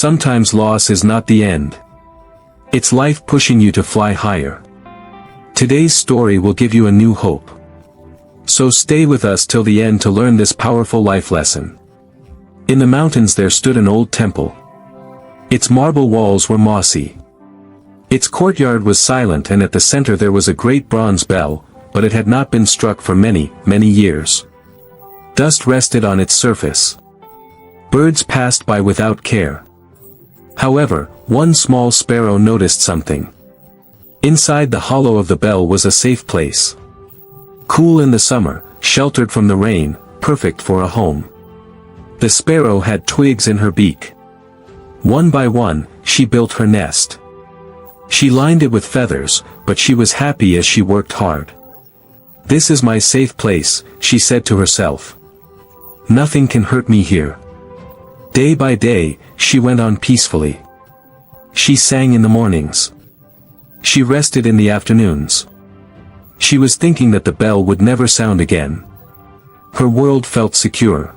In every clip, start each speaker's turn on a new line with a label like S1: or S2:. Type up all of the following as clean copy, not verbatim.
S1: Sometimes loss is not the end. It's life pushing you to fly higher. Today's story will give you a new hope. So stay with us till the end to learn this powerful life lesson. In the mountains there stood an old temple. Its marble walls were mossy. Its courtyard was silent, and at the center there was a great bronze bell, but it had not been struck for many, many years. Dust rested on its surface. Birds passed by without care. However, one small sparrow noticed something. Inside the hollow of the bell was a safe place. Cool in the summer, sheltered from the rain, perfect for a home. The sparrow had twigs in her beak. One by one, she built her nest. She lined it with feathers, but she was happy as she worked hard. "This is my safe place," she said to herself. "Nothing can hurt me here." Day by day, she went on peacefully. She sang in the mornings. She rested in the afternoons. She was thinking that the bell would never sound again. Her world felt secure.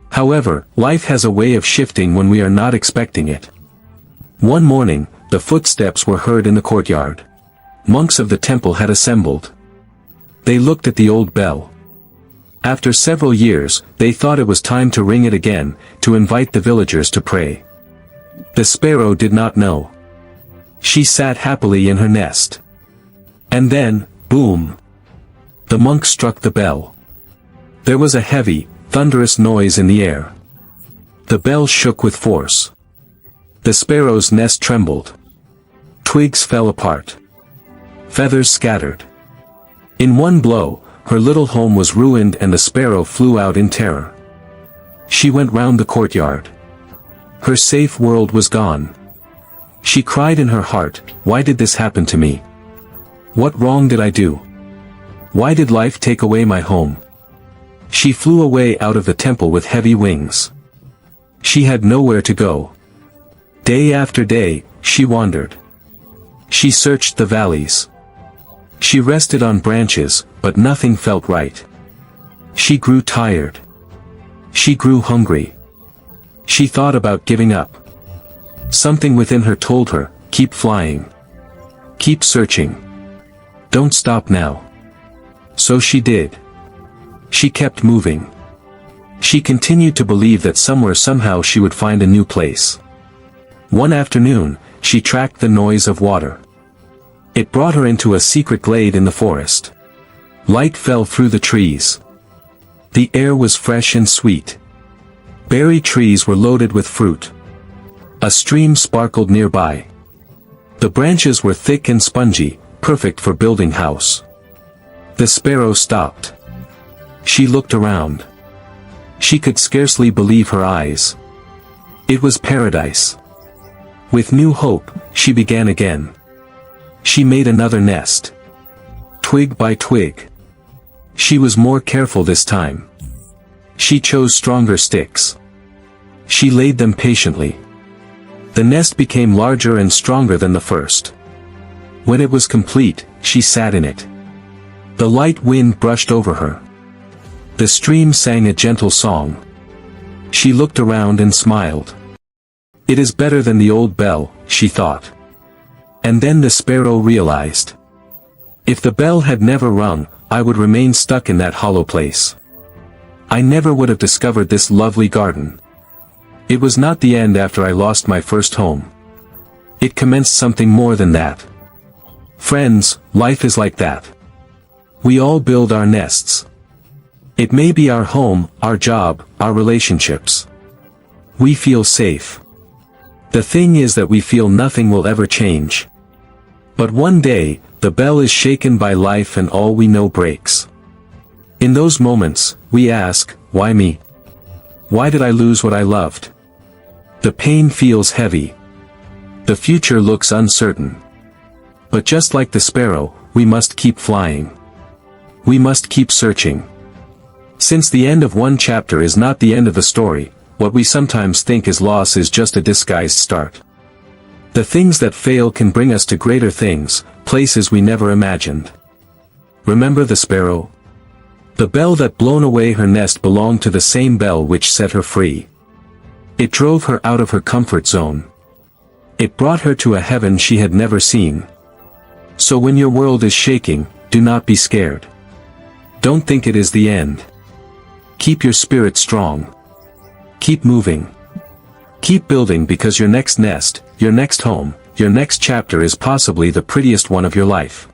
S1: However, life has a way of shifting when we are not expecting it. One morning, the footsteps were heard in the courtyard. Monks of the temple had assembled. They looked at the old bell. After several years, they thought it was time to ring it again, to invite the villagers to pray. The sparrow did not know. She sat happily in her nest. And then, boom! The monk struck the bell. There was a heavy, thunderous noise in the air. The bell shook with force. The sparrow's nest trembled. Twigs fell apart. Feathers scattered. In one blow, her little home was ruined, and the sparrow flew out in terror. She went round the courtyard. Her safe world was gone. She cried in her heart, "Why did this happen to me? What wrong did I do? Why did life take away my home?" She flew away out of the temple with heavy wings. She had nowhere to go. Day after day, she wandered. She searched the valleys. She rested on branches, but nothing felt right. She grew tired. She grew hungry. She thought about giving up. Something within her told her, "Keep flying. Keep searching. Don't stop now." So she did. She kept moving. She continued to believe that somewhere somehow she would find a new place. One afternoon, she tracked the noise of water. It brought her into a secret glade in the forest. Light fell through the trees. The air was fresh and sweet. Berry trees were loaded with fruit. A stream sparkled nearby. The branches were thick and spongy, perfect for building house. The sparrow stopped. She looked around. She could scarcely believe her eyes. It was paradise. With new hope, she began again. She made another nest. Twig by twig. She was more careful this time. She chose stronger sticks. She laid them patiently. The nest became larger and stronger than the first. When it was complete, she sat in it. The light wind brushed over her. The stream sang a gentle song. She looked around and smiled. "It is better than the old bell," she thought. And then the sparrow realized. "If the bell had never rung, I would remain stuck in that hollow place. I never would have discovered this lovely garden. It was not the end after I lost my first home. It commenced something more than that." Friends, life is like that. We all build our nests. It may be our home, our job, our relationships. We feel safe. The thing is that we feel nothing will ever change. But one day, the bell is shaken by life and all we know breaks. In those moments, we ask, why me? Why did I lose what I loved? The pain feels heavy. The future looks uncertain. But just like the sparrow, we must keep flying. We must keep searching. Since the end of one chapter is not the end of the story, what we sometimes think is loss is just a disguised start. The things that fail can bring us to greater things, places we never imagined. Remember the sparrow? The bell that blown away her nest belonged to the same bell which set her free. It drove her out of her comfort zone. It brought her to a heaven she had never seen. So when your world is shaking, do not be scared. Don't think it is the end. Keep your spirit strong. Keep moving. Keep building, because your next nest, your next home, your next chapter is possibly the prettiest one of your life.